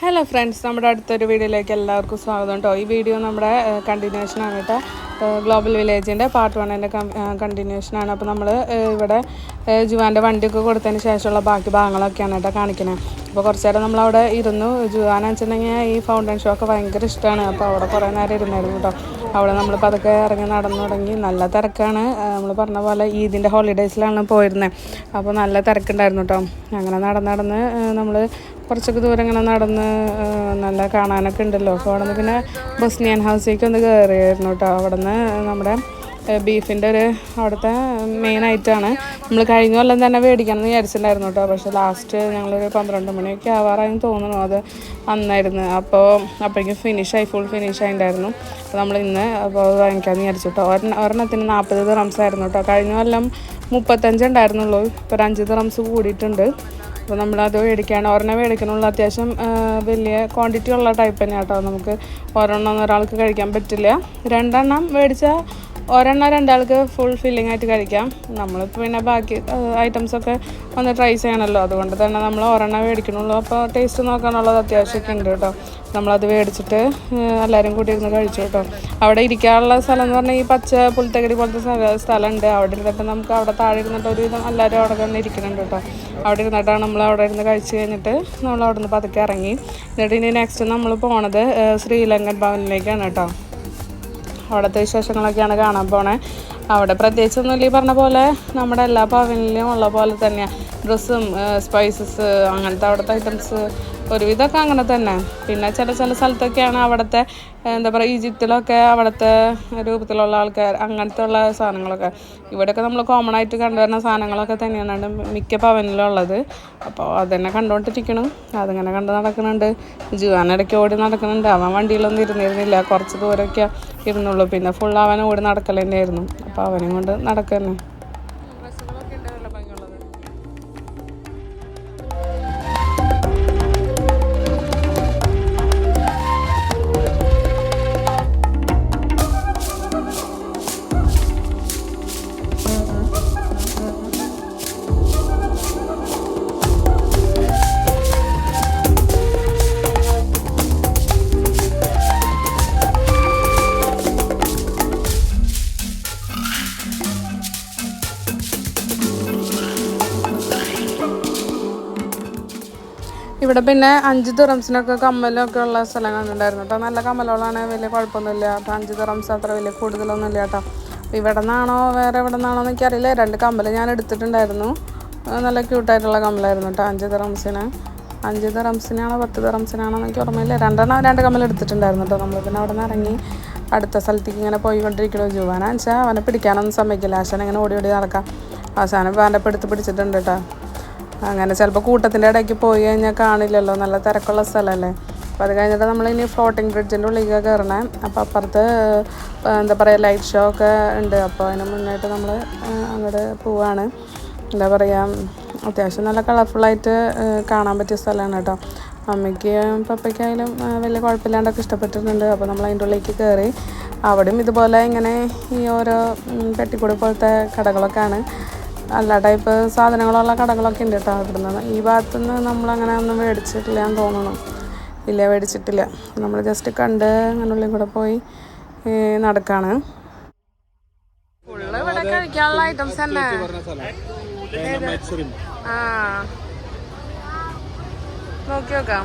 Hello friends, നമ്മുടെ അടുത്തൊരു വീഡിയോയിലേക്ക് എല്ലാവർക്കും സ്വാഗതം കേട്ടോ. ഈ വീഡിയോ നമ്മുടെ കണ്ടിന്യൂഷനാണ് കേട്ടോ. ഗ്ലോബൽ വില്ലേജിൻ്റെ പാർട്ട് 1ൻ്റെ കണ്ടിന്യൂഷനാണ്. അപ്പോൾ നമ്മൾ ഇവിടെ ജുവാൻ്റെ വണ്ടിയൊക്കെ കൊടുത്തതിന് ശേഷമുള്ള ബാക്കി ഭാഗങ്ങളൊക്കെയാണ് കേട്ടോ കാണിക്കുന്നത്. അപ്പോൾ കുറച്ച് നേരം നമ്മളവിടെ ഇരുന്നു. ജുവാൻ വെച്ചിട്ടുണ്ടെങ്കിൽ ഈ ഫൗണ്ടൻ ഷോ ഒക്കെ ഭയങ്കര ഇഷ്ടമാണ്. അപ്പോൾ അവിടെ കുറേ നേരം ഇരുന്നായിരുന്നു കേട്ടോ. അവിടെ നമ്മൾ പതുക്കെ ഇറങ്ങി നടന്നു തുടങ്ങി. നല്ല തിരക്കാണ്. നമ്മൾ പറഞ്ഞ പോലെ ഈദിൻ്റെ ഹോളിഡേയ്സിലാണ് പോയിരുന്നത്. അപ്പോൾ നല്ല തിരക്കുണ്ടായിരുന്നു കേട്ടോ. അങ്ങനെ നടന്ന് നമ്മൾ കുറച്ചൊക്കെ ദൂരം ഇങ്ങനെ നടന്ന് നല്ല കാണാനൊക്കെ ഉണ്ടല്ലോ. അപ്പോൾ അവിടെ നിന്ന് പിന്നെ ബൊസ്നിയൻ ഹൗസിലേക്ക് ഒന്ന് കയറിയായിരുന്നു കേട്ടോ. അവിടെ നിന്ന് നമ്മുടെ ബീഫിൻ്റെ അവിടുത്തെ മെയിൻ ഐറ്റമാണ്. നമ്മൾ കഴിഞ്ഞ കൊല്ലം തന്നെ മേടിക്കണം എന്ന് വിചാരിച്ചിട്ടുണ്ടായിരുന്നു കേട്ടോ. പക്ഷേ ലാസ്റ്റ് ഞങ്ങളൊരു 12 മണിയൊക്കെ ആവാറായെന്ന് തോന്നുന്നു. അത് അന്നായിരുന്നു. അപ്പോഴേക്കും ഫുൾ ഫിനിഷ് ആയിട്ടുണ്ടായിരുന്നു. അപ്പോൾ നമ്മൾ ഇന്ന് അപ്പോൾ വാങ്ങിക്കാമെന്ന് വിചാരിച്ചു കേട്ടോ. ഒരെണ്ണത്തിന് 40 ദിറംസ് ആയിരുന്നു കേട്ടോ. കഴിഞ്ഞ കൊല്ലം 35 ഉണ്ടായിരുന്നുള്ളൂ. ഇപ്പോൾ ഒരു 5 ദിറംസ് കൂടിയിട്ടുണ്ട്. അപ്പോൾ നമ്മളത് മേടിക്കുകയാണ്. ഒരെണ്ണം മേടിക്കണുള്ളൂ. അത്യാവശ്യം വലിയ ക്വാണ്ടിറ്റി ഉള്ള ടൈപ്പ് തന്നെയാണ് കേട്ടോ. നമുക്ക് ഒരെണ്ണം ഒരാൾക്ക് കഴിക്കാൻ പറ്റില്ല. 2 എണ്ണം മേടിച്ചാൽ ഒരെണ്ണം 2 ആൾക്ക് ഫുൾ ഫില്ലിംഗ് ആയിട്ട് കഴിക്കാം. നമ്മളിപ്പോൾ പിന്നെ ബാക്കി ഐറ്റംസൊക്കെ ഒന്ന് ട്രൈ ചെയ്യണമല്ലോ. അതുകൊണ്ട് തന്നെ നമ്മൾ ഒരെണ്ണം മേടിക്കണുള്ളൂ. അപ്പോൾ ടേസ്റ്റ് നോക്കാനുള്ളത് അത്യാവശ്യമൊക്കെ ഉണ്ട് കേട്ടോ. നമ്മളത് മേടിച്ചിട്ട് എല്ലാവരും കൂടി ഇരുന്ന് കഴിച്ചു കേട്ടോ. അവിടെ ഇരിക്കാനുള്ള സ്ഥലം എന്ന് പറഞ്ഞാൽ ഈ പച്ച പുൽത്തകടി പോലത്തെ സ്ഥലമുണ്ട്. അവിടെ ഇരുന്നിട്ട് നമുക്ക് അവിടെ താഴെ ഇരുന്നിട്ട് ഒരുവിധം എല്ലാവരും അവിടെ തന്നെ ഇരിക്കുന്നുണ്ട് കേട്ടോ. അവിടെ ഇരുന്നിട്ടാണ് നമ്മൾ അവിടെ ഇരുന്ന് കഴിച്ച് കഴിഞ്ഞിട്ട് നമ്മൾ അവിടെ നിന്ന് പതുക്കെ ഇറങ്ങി. എന്നിട്ട് ഇനി നെക്സ്റ്റ് നമ്മൾ പോണത് ശ്രീലങ്കൻ ഭവനിലേക്കാണ് കേട്ടോ. അവിടുത്തെ വിശേഷങ്ങളൊക്കെയാണ് കാണാൻ പോണേ. അവിടെ പ്രത്യേകിച്ചൊന്നുമില്ല. ഈ പറഞ്ഞ പോലെ നമ്മുടെ എല്ലാ ഭവനിലും ഉള്ള പോലെ തന്നെയാണ്. ഡ്രസ്സും സ്പൈസസ് അങ്ങനത്തെ അവിടുത്തെ ഐറ്റംസ് ഒരുവിധമൊക്കെ അങ്ങനെ തന്നെ. പിന്നെ ചില സ്ഥലത്തൊക്കെയാണ് അവിടുത്തെ എന്താ പറയുക, ഈജിപ്തിലൊക്കെ അവിടുത്തെ രൂപത്തിലുള്ള ആൾക്കാർ അങ്ങനത്തെ ഉള്ള സാധനങ്ങളൊക്കെ. ഇവിടെയൊക്കെ നമ്മൾ കോമൺ ആയിട്ട് കണ്ടുവരുന്ന സാധനങ്ങളൊക്കെ തന്നെയാണ് മിക്ക ഭവനിലുള്ളത്. അപ്പോൾ അതന്നെ കണ്ടുകൊണ്ടിരിക്കണം. അതിങ്ങനെ കണ്ട് നടക്കുന്നുണ്ട്. ജുവാൻ ഇടയ്ക്ക് ഓടി നടക്കുന്നുണ്ട്. അവൻ വണ്ടിയിലൊന്നും ഇരുന്നിരുന്നില്ല. കുറച്ച് ദൂരമൊക്കെ ഇരുന്നുള്ളൂ. പിന്നെ ഫുൾ അവൻ ഓടി നടക്കൽ തന്നെയായിരുന്നു. അപ്പോൾ അവനും കൊണ്ട് നടക്കുന്നു. ഇവിടെ പിന്നെ 5 ദിറംസിനൊക്കെ കമ്മലൊക്കെ ഉള്ള സ്ഥലങ്ങളുണ്ടായിരുന്നു കേട്ടോ. നല്ല കമ്മലുകളാണ്. വലിയ കുഴപ്പമൊന്നുമില്ല. അപ്പോൾ 5 ദിറംസ് അത്ര വലിയ കൂടുതലൊന്നും ഇല്ല കേട്ടോ. ഇവിടെ നിന്നാണോ വേറെ എവിടെ നിന്നാണോ എനിക്കറിയില്ല. 2 കമ്മൽ ഞാൻ എടുത്തിട്ടുണ്ടായിരുന്നു. നല്ല ക്യൂട്ടായിട്ടുള്ള കമ്മലായിരുന്നു കേട്ടോ. 5 ദിറംസിന് 5 ദിറംസിനാണോ 10 ദിറംസിനാണോ എനിക്ക് ഓർമ്മയില്ല. 2 കമ്മൽ എടുത്തിട്ടുണ്ടായിരുന്നു കേട്ടോ. നമ്മൾ പിന്നെ അവിടെ നിന്ന് ഇറങ്ങി അടുത്ത സ്ഥലത്തേക്ക് ഇങ്ങനെ പോയിക്കൊണ്ടിരിക്കണോ. ജുവാനാന്ന് വെച്ചാൽ അവനെ പിടിക്കാനൊന്നും സമ്മതിക്കില്ല. ആശാൻ ഇങ്ങനെ ഓടി നടക്കാം. അവസാനം അവൻ്റെ പിടിച്ചിട്ടുണ്ട് കേട്ടോ. അങ്ങനെ ചിലപ്പോൾ കൂട്ടത്തിൻ്റെ ഇടയ്ക്ക് പോയി കഴിഞ്ഞാൽ കാണില്ലല്ലോ. നല്ല തിരക്കുള്ള സ്ഥലമല്ലേ. അപ്പോൾ അത് കഴിഞ്ഞിട്ട് നമ്മളിനി ഫ്ലോട്ടിംഗ് ബ്രിഡ്ജിൻ്റെ ഉള്ളിലേക്ക് കയറണേ. അപ്പോൾ അപ്പുറത്ത് എന്താ പറയുക, ലൈറ്റ് ഷോ ഒക്കെ ഉണ്ട്. അപ്പോൾ അതിന് മുന്നായിട്ട് നമ്മൾ അങ്ങോട്ട് പോവാണ്. എന്താ പറയുക, അത്യാവശ്യം നല്ല കളർഫുള്ളായിട്ട് കാണാൻ പറ്റിയ സ്ഥലമാണ് കേട്ടോ. അമ്മയ്ക്കും പപ്പയ്ക്കായാലും വലിയ കുഴപ്പമില്ലാണ്ടൊക്കെ ഇഷ്ടപ്പെട്ടിട്ടുണ്ട്. അപ്പോൾ നമ്മൾ അതിൻ്റെ ഉള്ളിലേക്ക് കയറി. അവിടെയും ഇതുപോലെ ഇങ്ങനെ ഈ ഓരോ പെട്ടിക്കൂടി പോലത്തെ കടകളൊക്കെയാണ്. എല്ലാ ടൈപ്പ് സാധനങ്ങളുള്ള കടകളൊക്കെ ഉണ്ട് കേട്ടോ. ഇവിടുന്ന് ഈ ഭാഗത്തുനിന്ന് നമ്മളങ്ങനെ ഒന്നും മേടിച്ചിട്ടില്ല എന്ന് തോന്നുന്നു. ഇല്ല, മേടിച്ചിട്ടില്ല. നമ്മൾ ജസ്റ്റ് കണ്ട് അങ്ങനെ ഉള്ളിൽ കൂടെ പോയി നടക്കാണ്. ഫുള്ള് ഇവിടെ കഴിക്കാനുള്ള ഐറ്റംസ് തന്നെ. നോക്കി നോക്കാം.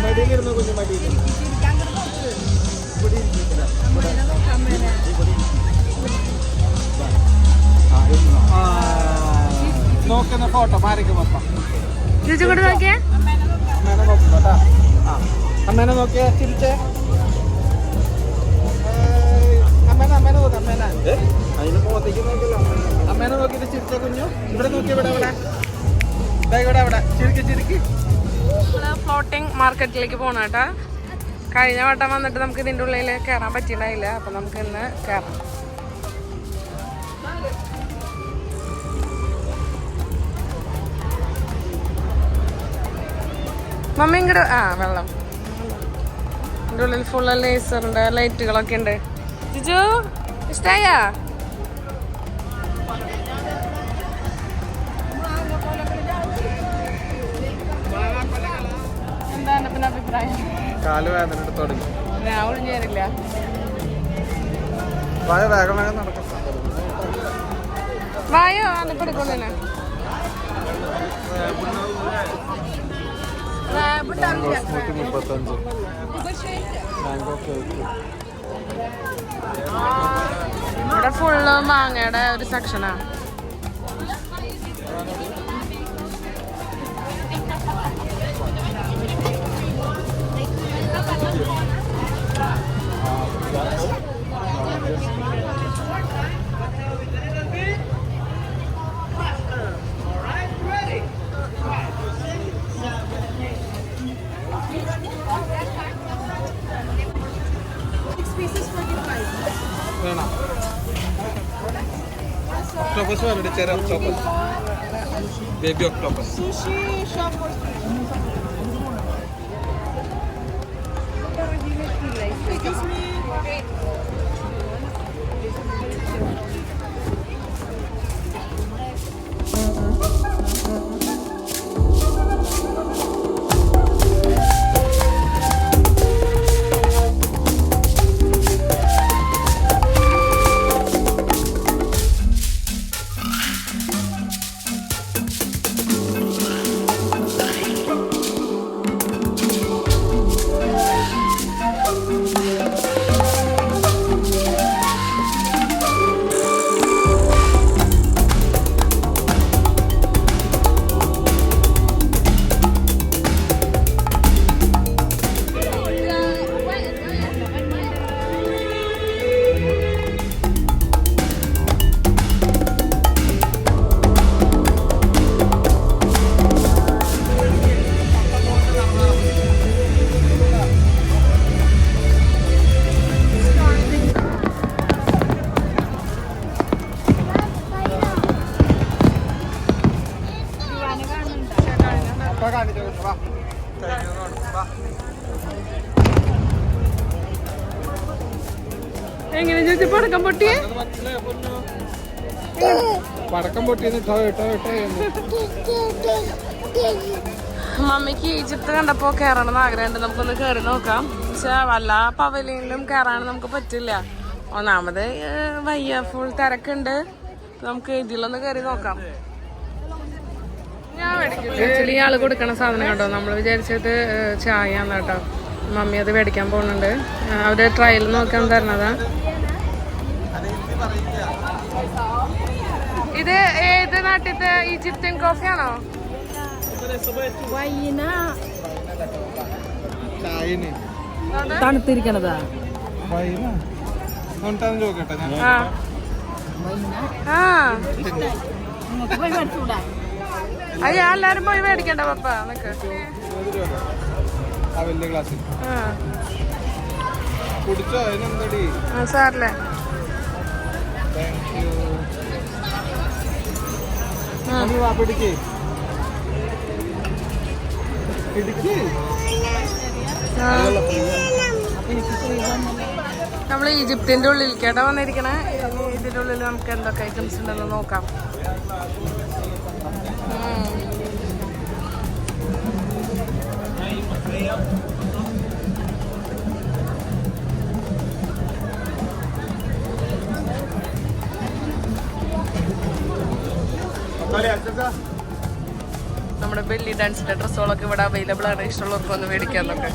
മടിയിലിരുന്നു കുഞ്ഞു, മടിയിൽ നോക്കുന്ന ഫോട്ടോ മാറിക്ക് മൊത്തം. അമ്മേനെ നോക്കട്ടോ. അമ്മേനെ നോക്കിയ ചിരിച്ചേ. അമ്മേനെ നോക്ക്. അമ്മേനെ നോക്കിയിട്ട് ചിരിച്ച കുഞ്ഞു. ഇവിടെ നോക്കി. ഇവിടെ ചിരിക്ക്. ഫ്ലോട്ടിംഗ് മാർക്കറ്റിലേക്ക് പോകണം കേട്ടോ. കഴിഞ്ഞ വട്ടം വന്നിട്ട് നമുക്ക് ഇതിൻ്റെ ഉള്ളിൽ കയറാൻ പറ്റിയിട്ടുണ്ടായില്ല. അപ്പം നമുക്ക് ഇന്ന് കയറാം. മമ്മി ഇങ്ങോട്ട് വെള്ളം. ഇതിൻ്റെ ഉള്ളിൽ ഫുള്ള് ലേസറുണ്ട്, ലൈറ്റുകളൊക്കെ ഉണ്ട്. ജിജു ഇഷ്ടായാ? എന്താണ് പിന്നെ അഭിപ്രായം? കാല് വേദന തുടങ്ങി. ഞാൻ ഒഴിഞ്ഞേരില്ല. വേഗം വേഗം നടക്കും. വായോ അനപ്പെടുക്കൊണ്ടേ ഇവിടെ ഫുള്ള് മാങ്ങയുടെ ഒരു സെക്ഷനാ. Octopus വേണ്ട, ചെറിയ octopus. Baby octopus. എങ്ങനെ ചോദിച്ചു പടക്കം പൊട്ടിയേ? പടക്കം പൊട്ടിയെന്ന് മമ്മിക്ക് ഈജിപ്ത് കണ്ടപ്പോ കയറണമെന്ന് ആഗ്രഹമുണ്ട്. നമുക്കൊന്ന് കയറി നോക്കാം. പക്ഷെ വല്ല പവലിയനിലും കയറാൻ നമുക്ക് പറ്റില്ല. ഒന്നാമത് വയ്യ, ഫുൾ തിരക്കുണ്ട്. നമുക്ക് ഇതിലൊന്ന് കയറി നോക്കാം. ഞാൻ ആക്ച്വലി ആള് കൊടുക്കണ സാധനം കേട്ടോ. നമ്മൾ വിചാരിച്ചത് ചായ ആണ് കേട്ടോ. മമ്മി അത് മേടിക്കാൻ പോകുന്നുണ്ട്. അവര് ട്രയൽ നോക്കാൻ തരണതാ. ഇത് ഏത് നാട്ടിലത്തെ ഈജിപ്ഷ്യൻ കോഫിയാണോ? തണുത്തിരിക്കണതാ. അയ്യ എല്ലാരും പോയി മേടിക്കണ്ട പപ്പ. നിനക്ക് സാറില്ലേ? നമ്മൾ ഈജിപ്തിന്റെ ഉള്ളിലേക്കാട്ടോ വന്നിരിക്കണേ. ഇതിന്റെ ഉള്ളിൽ നമുക്ക് എന്തൊക്കെ ഐറ്റംസ് ഉണ്ടെന്ന് നോക്കാം. നമ്മുടെ ബെല്ലി ഡാൻസിന്റെ ഡ്രസ്സുകളൊക്കെ ഇവിടെ അവൈലബിൾ ആണ്. ഇഷ്ടമുള്ളവർക്ക് ഒന്ന് മേടിക്കാന്നൊക്കെ.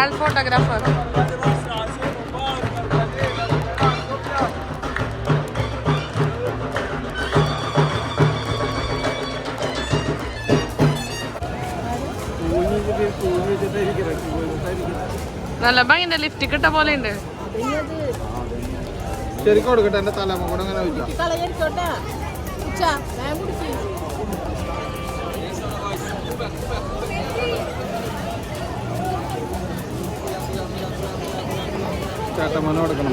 Stall photographer. നല്ല ഭംഗിന്റെ ലിഫ്റ്റ് കിട്ട പോലെ ഉണ്ട്. ശരിക്കും കൊടുക്കട്ടെ എന്റെ തലമ കൂടെ അങ്ങനെ ചേട്ടമ്മ കൊടുക്കണം.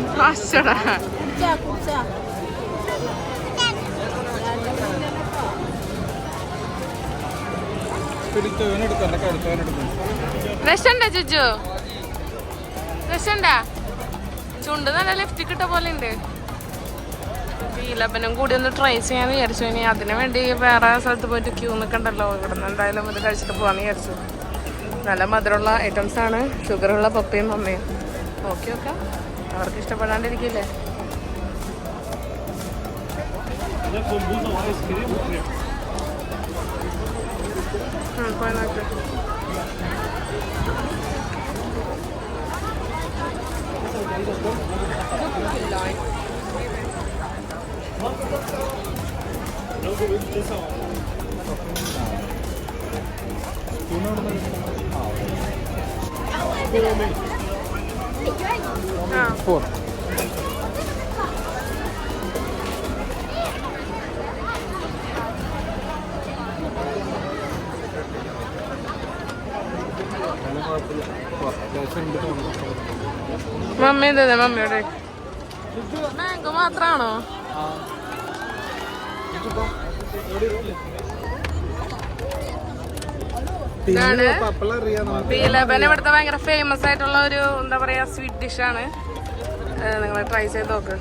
രസണ്ട ചുച്ചു, രസണ്ട. ചുണ്ട് നല്ല ലിഫ്റ്റ് കിട്ട പോലെ ഉണ്ട്. ഈ ലബനും കൂടി ഒന്ന് ട്രൈ ചെയ്യാന്ന് വിചാരിച്ചു. ഇനി അതിനു വേണ്ടി വേറെ സ്ഥലത്ത് പോയിട്ട് ക്യൂ നിൽക്കണ്ടല്ലോ. ഇവിടെ നിന്ന് എന്തായാലും ഇത് കഴിച്ചിട്ട് പോകാന്ന് വിചാരിച്ചു. നല്ല മധുരമുള്ള ഐറ്റംസ് ആണ്, ഷുഗറുള്ള പപ്പയും അമ്മയും. നോക്കി നോക്കാം, അവർക്ക് ഇഷ്ടപ്പെടാണ്ടിരിക്കില്ലേ. പോയി നോക്ക്. മമ്മി എന്താ മമ്മിയോടെ മാംഗോ മാത്രാണോ? പീലബൻ ഇവിടുത്തെ ഭയങ്കര ഫേമസ് ആയിട്ടുള്ള ഒരു എന്താ പറയാ സ്വീറ്റ് ഡിഷാണ്. നിങ്ങൾ ട്രൈ ചെയ്ത് നോക്ക്.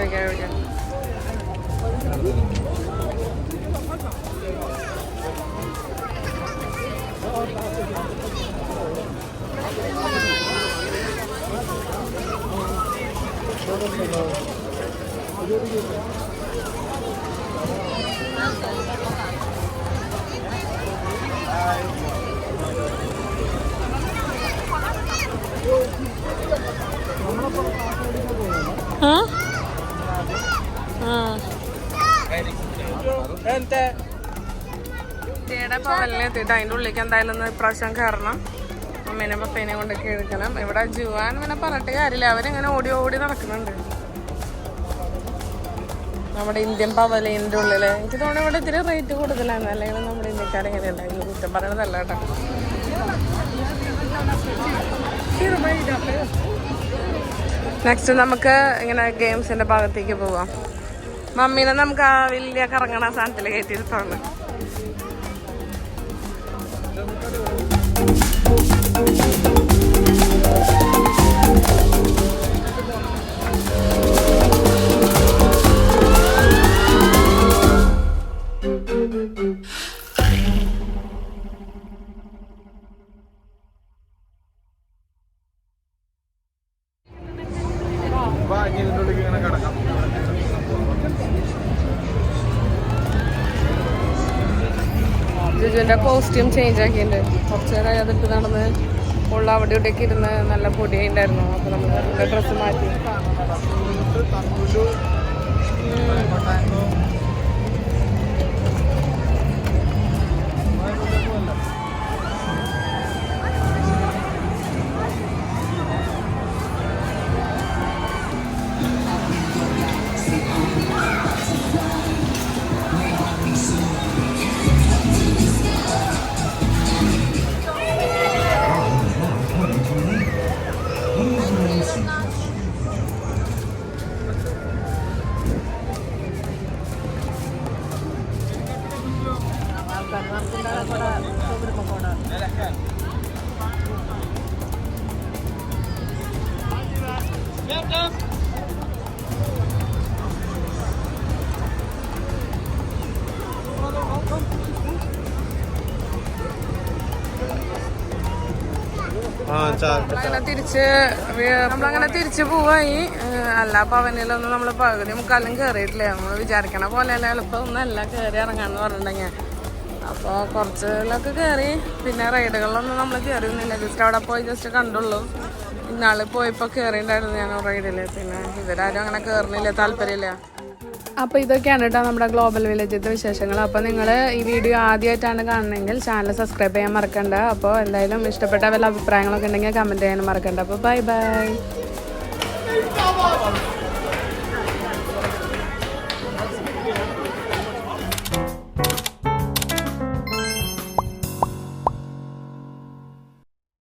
കഴിക്കാം. പവലിനെത്തിയിട്ട് അതിൻ്റെ ഉള്ളിലേക്ക് എന്തായാലും ഇപ്രാവശ്യം കയറണം. അമ്മേനെ പപ്പേനെ കൊണ്ടൊക്കെ എടുക്കണം. ഇവിടെ ജുവാൻ പിന്നെ പറഞ്ഞിട്ട് കാര്യമില്ല, അവരിങ്ങനെ ഓടി ഓടി നടക്കുന്നുണ്ട്. നമ്മുടെ ഇന്ത്യൻ പവലിൻ്റെ ഉള്ളില് എനിക്ക് തോന്നുന്നു ഇവിടെ ഇത്തിരി റേറ്റ് കൂടുതലാണ്. അല്ലെങ്കിൽ നമ്മുടെ ഇന്ത്യക്കാരെങ്ങനെയല്ല, ഇത് കുറ്റം പറയണതല്ല കേട്ടോ. നെക്സ്റ്റ് നമുക്ക് ഇങ്ങനെ ഗെയിംസിന്റെ ഭാഗത്തേക്ക് പോവാം. മമ്മീനെ നമുക്ക് ആ വലിയ കറങ്ങണ സാധനത്തിൽ കയറ്റിയിരുത്താണ്. ജിജുവിന്റെ കോസ്റ്റ്യൂം ചേഞ്ച് ആക്കിയിട്ടുണ്ട്. കുറച്ച് നേരം അതിട്ട് നടന്ന് ഉള്ള അവിടെ ഇവിടെയൊക്കെ ഇരുന്ന് നല്ല പൊടിയുണ്ടായിരുന്നു. അപ്പൊ നമ്മൾ ഡ്രസ്സ് മാറ്റി. അങ്ങനെ നമ്മളങ്ങനെ തിരിച്ച് പോവായി. അല്ല പവനിലൊന്നും നമ്മൾ പകുതി മുക്കാലും കയറിയിട്ടില്ല. നമ്മൾ വിചാരിക്കണ പോലെയല്ല എളുപ്പമൊന്നുമല്ല കയറി ഇറങ്ങാന്ന് പറഞ്ഞിട്ടുണ്ടെങ്കിൽ. അപ്പോൾ കുറച്ചിലൊക്കെ കയറി. പിന്നെ റൈഡുകളിലൊന്നും നമ്മൾ കയറിയൊന്നുമില്ല. ജസ്റ്റ് അവിടെ പോയി ജസ്റ്റ് കണ്ടുള്ളൂ. ഇന്നാൾ പോയപ്പോൾ കയറിയിട്ടുണ്ടായിരുന്നു ഞാൻ റൈഡിൽ. പിന്നെ ഇവരാരും അങ്ങനെ കയറുന്നില്ല, താല്പര്യമില്ല. അപ്പോൾ ഇതൊക്കെയാണ് കേട്ടോ നമ്മുടെ ഗ്ലോബൽ വില്ലേജിലത്തെ വിശേഷങ്ങൾ. അപ്പോൾ നിങ്ങൾ ഈ വീഡിയോ ആദ്യമായിട്ടാണ് കാണുന്നതെങ്കിൽ ചാനൽ സബ്സ്ക്രൈബ് ചെയ്യാൻ മറക്കണ്ട. അപ്പോൾ എന്തായാലും ഇഷ്ടപ്പെട്ട വല്ല അഭിപ്രായങ്ങളൊക്കെ ഉണ്ടെങ്കിൽ കമൻറ്റ് ചെയ്യാനും മറക്കണ്ട. അപ്പോൾ ബൈ ബൈ.